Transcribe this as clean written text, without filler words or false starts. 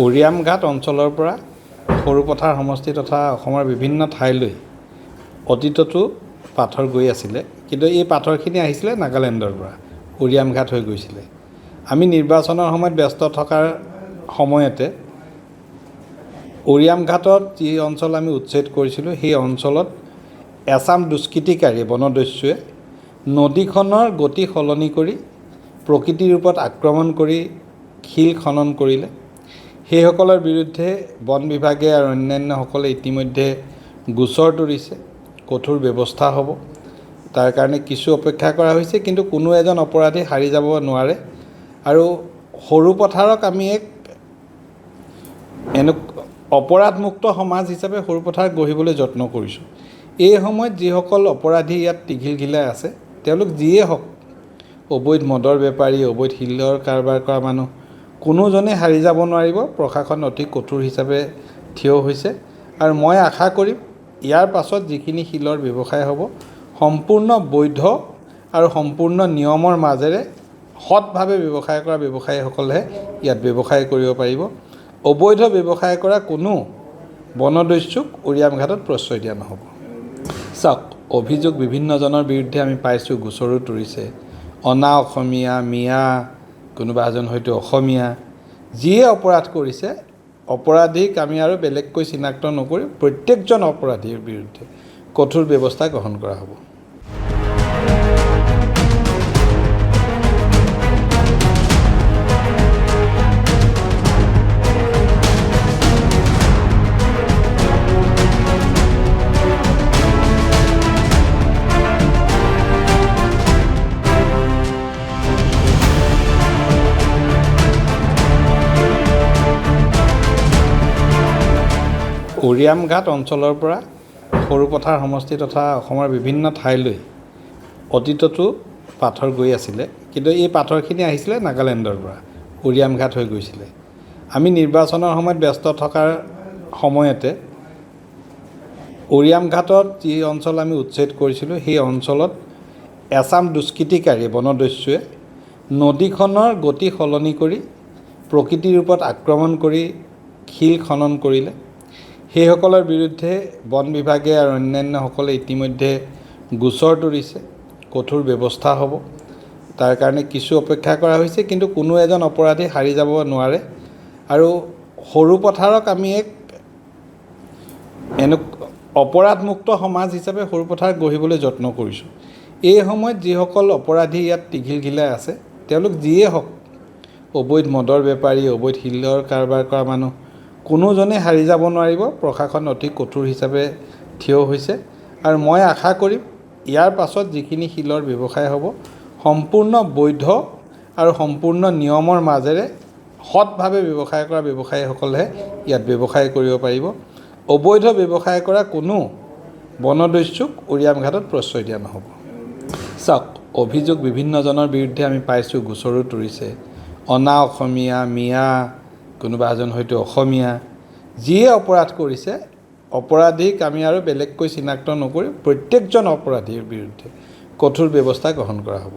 উৰিয়ামঘাট অঞ্চলৰ পৰা সৰুপথাৰ সমষ্টি তথা অসমৰ বিভিন্ন ঠাইলৈ অতীততো পাথৰ গৈ আছিলে, কিন্তু এই পাথৰখিনি আহিছিলে নাগালেণ্ডৰ পৰা উৰিয়ামঘাট হৈ গৈছিলে। আমি নিৰ্বাচনৰ সময়ত ব্যস্ত থকাৰ সময়তে উৰিয়ামঘাটত যি অঞ্চল আমি উচ্ছেদ কৰিছিলোঁ, সেই অঞ্চলত এচাম দুষ্কৃতিকাৰী বনদস্যুৱে নদীখনৰ গতি সলনি কৰি প্ৰকৃতিৰ ওপৰত আক্ৰমণ কৰি শিল খনন কৰিলে। সেইসকলৰ বিৰুদ্ধে বন বিভাগে আৰু অন্যান্যসকলে ইতিমধ্যে গোচৰ তৰিছে, কঠোৰ ব্যৱস্থা হ'ব। তাৰ কাৰণে কিছু অপেক্ষা কৰা হৈছে, কিন্তু কোনো এজন অপৰাধী সাৰি যাব নোৱাৰে। আৰু সৰু পথাৰক আমি এক অপৰাধমুক্ত সমাজ হিচাপে সৰু পথাৰ গঢ়িবলৈ যত্ন কৰিছোঁ। এই সময়ত যিসকল অপৰাধী ইয়াত টিঘিলঘিলাই আছে, তেওঁলোক যিয়ে হওক, অবৈধ মদৰ বেপাৰী, অবৈধ শিলৰ কাৰবাৰ কৰা মানুহ, কোনোজনে হাৰি যাব নোৱাৰিব। প্ৰশাসন অতি কঠোৰ হিচাপে থিয় হৈছে আৰু মই আশা কৰিম ইয়াৰ পাছত যিখিনি শিলৰ ব্যৱসায় হ'ব, সম্পূৰ্ণ বৈধ আৰু সম্পূৰ্ণ নিয়মৰ মাজেৰে সৎভাৱে ব্যৱসায় কৰা ব্যৱসায়ীসকলেহে ইয়াত ব্যৱসায় কৰিব পাৰিব। অবৈধ ব্যৱসায় কৰা কোনো বনদস্যুক উৰিয়ামঘাটত প্ৰশ্ৰয় দিয়া নহ'ব। চাওক, অভিযোগ বিভিন্নজনৰ বিৰুদ্ধে আমি পাইছোঁ, গোচৰো তৰিছে। অনা অসমীয়া, মিয়া, কোনোবা এজন হয়তো অসমীয়া, যিয়ে অপৰাধ কৰিছে, অপৰাধীক আমি আৰু বেলেগকৈ চিনাক্ত নকৰি প্ৰত্যেকজন অপৰাধীৰ বিৰুদ্ধে কঠোৰ ব্যৱস্থা গ্ৰহণ কৰা হ'ব। উৰিয়ামঘাট অঞ্চলৰ পৰা সৰুপথাৰ সমষ্টি তথা অসমৰ বিভিন্ন ঠাইলৈ অতীততো পাথৰ গৈ আছিলে, কিন্তু এই পাথৰখিনি আহিছিলে নাগালেণ্ডৰ পৰা উৰিয়ামঘাট হৈ গৈছিলে। আমি নিৰ্বাচনৰ সময়ত ব্যস্ত থকাৰ সময়তে উৰিয়ামঘাটত যি অঞ্চল আমি উচ্ছেদ কৰিছিলোঁ, সেই অঞ্চলত এচাম দুষ্কৃতিকাৰী বনদস্যুৱে নদীখনৰ গতি সলনি কৰি প্ৰকৃতিৰ ওপৰত আক্ৰমণ কৰি শিল খনন কৰিলে। সেইসকলৰ বিৰুদ্ধে বন বিভাগে আৰু অন্যান্যসকলে ইতিমধ্যে গোচৰ তৰিছে, কঠোৰ ব্যৱস্থা হ'ব। তাৰ কাৰণে কিছু অপেক্ষা কৰা হৈছে, কিন্তু কোনো এজন অপৰাধী সাৰি যাব নোৱাৰে। আৰু সৰু পথাৰক আমি এক অপৰাধমুক্ত সমাজ হিচাপে সৰু পথাৰ গঢ়িবলৈ যত্ন কৰিছোঁ। এই সময়ত যিসকল অপৰাধী ইয়াত টিঘিলঘিলাই আছে, তেওঁলোক যিয়ে হওক, অবৈধ মদৰ বেপাৰী, অবৈধ শিলৰ কাৰবাৰ কৰা মানুহ, কোনোজনে হাৰি যাব নোৱাৰিব। প্ৰশাসন অতি কঠোৰ হিচাপে থিয় হৈছে আৰু মই আশা কৰিম ইয়াৰ পাছত যিখিনি শিলৰ ব্যৱসায় হ'ব, সম্পূৰ্ণ বৈধ আৰু সম্পূৰ্ণ নিয়মৰ মাজেৰে সৎভাৱে ব্যৱসায় কৰা ব্যৱসায়ীসকলেহে ইয়াত ব্যৱসায় কৰিব পাৰিব। অবৈধ ব্যৱসায় কৰা কোনো বনদস্যুক উৰিয়ামঘাটত প্ৰশ্ৰয় দিয়া নহ'ব। চাওক, অভিযোগ বিভিন্নজনৰ বিৰুদ্ধে আমি পাইছোঁ, গোচৰো তৰিছে। অনা অসমীয়া, মিয়া, কোনোবা এজন হয়তো অসমীয়া, যিয়ে অপৰাধ কৰিছে, অপৰাধীক আমি আৰু বেলেগকৈ চিনাক্ত নকৰি প্ৰত্যেকজন অপৰাধীৰ বিৰুদ্ধে কঠোৰ ব্যৱস্থা গ্ৰহণ কৰা হ'ব।